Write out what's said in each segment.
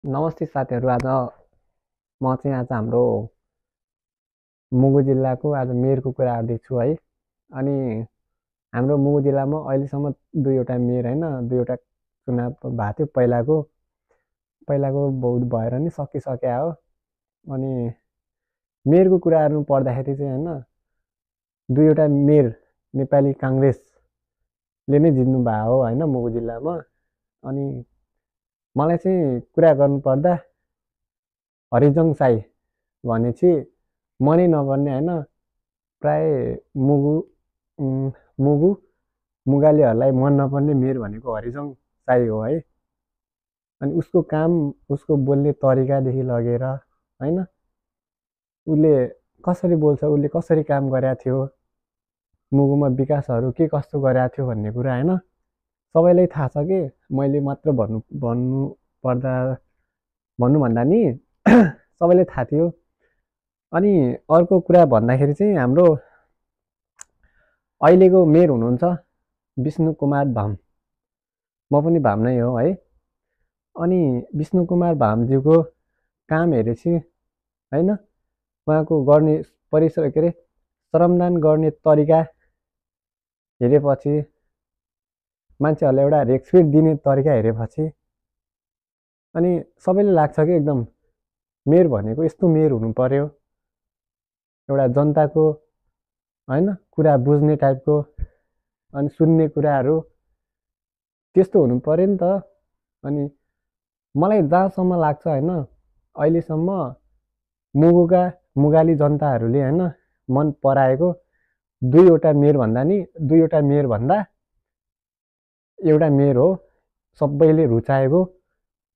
नमस्ते साथीहरू। आज म चाहिँ आज हाम्रो मुगु जिल्लाको आज मेयरको कुरा गर्दैछु है। अनि हाम्रो मुगु जिल्लामा अहिलेसम्म दुईवटा मेयर होइन, दुईवटा चुनाव भएको थियो। पहिलाको बहुत भएर नि सकिसक्यो हो। अनि मेयरको कुरा गर्नु पर्दाखेरि चाहिँ होइन, दुईवटा मेयर नेपाली काङ्ग्रेसले नै जित्नु भएको हो होइन मुगु जिल्लामा। अनि मलाई चाहिँ कुरा गर्नुपर्दा हरिजङ साई भनेपछि मनै नपर्ने होइन, प्राय मुगु मुगु मुगालीहरूलाई मन नपर्ने मेयर भनेको हरिजङ साई हो है। अनि उसको काम, उसको बोल्ने तरिकादेखि लगेर होइन, उसले कसरी बोल्छ, उसले कसरी काम गरेको थियो, मुगुमा विकासहरू के कस्तो गरेको थियो भन्ने कुरा होइन सबैलाई थाहा छ कि। मैले मात्र भन्नु पर्दा भन्नुभन्दा नि सबैलाई थाहा थियो। अनि अर्को कुरा भन्दाखेरि चाहिँ हाम्रो अहिलेको मेयर हुनुहुन्छ विष्णु कुमार भाम। म पनि भाम नै हो है। अनि विष्णु कुमार भामज्यूको काम हेरेपछि होइन, उहाँको गर्ने परिश्रम के अरे श्रमदान गर्ने तरिका हेरेपछि, मान्छेहरूलाई एउटा रेस्पेक्ट दिने तरिका हेरेपछि अनि सबैले लाग्छ कि एकदम मेयर भनेको यस्तो मेयर हुनु पर्यो, एउटा जनताको होइन कुरा बुझ्ने टाइपको, अनि सुन्ने कुराहरू त्यस्तो हुनु पर्यो नि त। अनि मलाई जहाँसम्म लाग्छ होइन, अहिलेसम्म मुगाली जनताहरूले होइन मन पराएको दुईवटा मेयर भन्दा एउटा मेयर हो सबैले रुचाएको,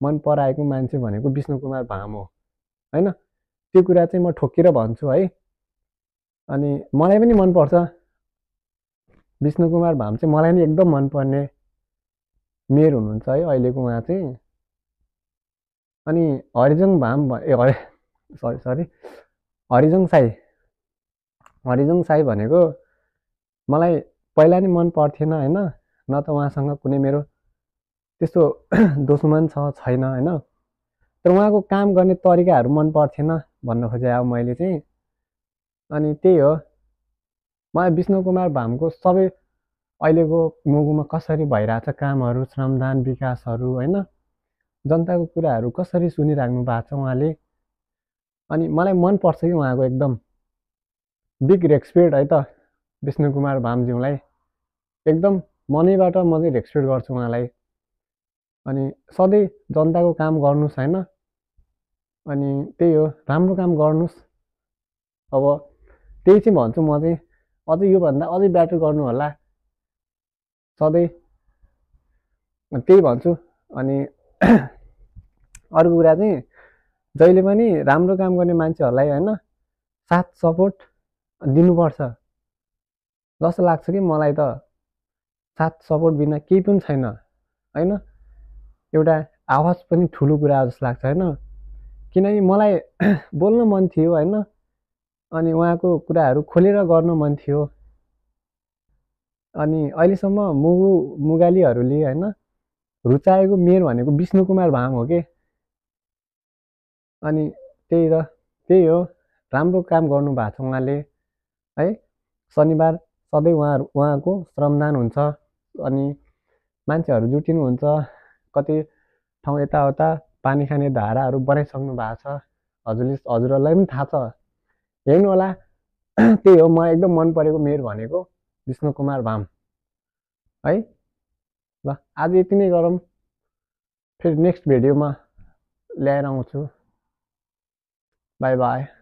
मन पराएको मान्छे भनेको विष्णु कुमार भाम हो होइन। त्यो कुरा चाहिँ म ठोकेर भन्छु है। अनि मलाई पनि मनपर्छ विष्णु कुमार भाम चाहिँ, मलाई नि एकदम मनपर्ने मेयर हुनुहुन्छ है अहिलेको उहाँ चाहिँ। अनि हरिजङ भाम सरी हरिजङ साई भनेको मलाई पहिला नि मन पर्थेन होइन, न त उहाँसँग कुनै मेरो त्यस्तो दुश्मन छैन होइन, तर उहाँको काम गर्ने तरिकाहरू मन पर्थेन भन्न खोजेँ अब मैले चाहिँ। अनि त्यही हो, मलाई विष्णु कुमार भामको सबै अहिलेको मुगुमा कसरी भइरहेछ कामहरू, श्रमदान, विकासहरू होइन, जनताको कुराहरू कसरी सुनिराख्नु भएको छ उहाँले। अनि मलाई मनपर्छ कि उहाँको एकदम बिग रेस्पेक्ट है त विष्णु कुमार भामज्यूलाई, एकदम मनैबाट म चाहिँ रेस्पेक्ट गर्छु उहाँलाई। अनि सधैँ जनताको काम गर्नुहोस् होइन। अनि त्यही हो, राम्रो काम गर्नुहोस्। अब त्यही चाहिँ भन्छु म चाहिँ, अझै योभन्दा अझै बेटर गर्नु होला सधैँ, त्यही भन्छु। अनि अर्को कुरा चाहिँ जहिले पनि राम्रो काम गर्ने मान्छेहरूलाई होइन साथ सपोर्ट दिनुपर्छ जस्तो लाग्छ कि मलाई त। साथ सपोर्ट बिना केही पनि छैन होइन, एउटा आवाज पनि ठुलो कुरा जस्तो लाग्छ होइन। किनकि मलाई बोल्न मन थियो होइन, अनि उहाँको कुराहरू खोलेर गर्न मन थियो। अनि अहिलेसम्म मुगालीहरूले होइन रुचाएको मेयर भनेको विष्णु कुमार भाम हो कि। अनि त्यही हो, राम्रो काम गर्नु भएको छ उहाँले है। शनिबार सधैँ उहाँको श्रमदान हुन्छ, अनि मान्छेहरू जुटिनुहुन्छ। कति ठाउँ यताउता पानी खाने धाराहरू बनाइसक्नु भएको छ, हजुरहरूलाई पनि थाहा छ, हेर्नु होला। त्यही हो, म एकदम मन परेको मेयर भनेको विष्णु कुमार भाम है। ल आज यति नै गरौँ, फेरि नेक्स्ट भिडियोमा ल्याएर आउँछु। By by.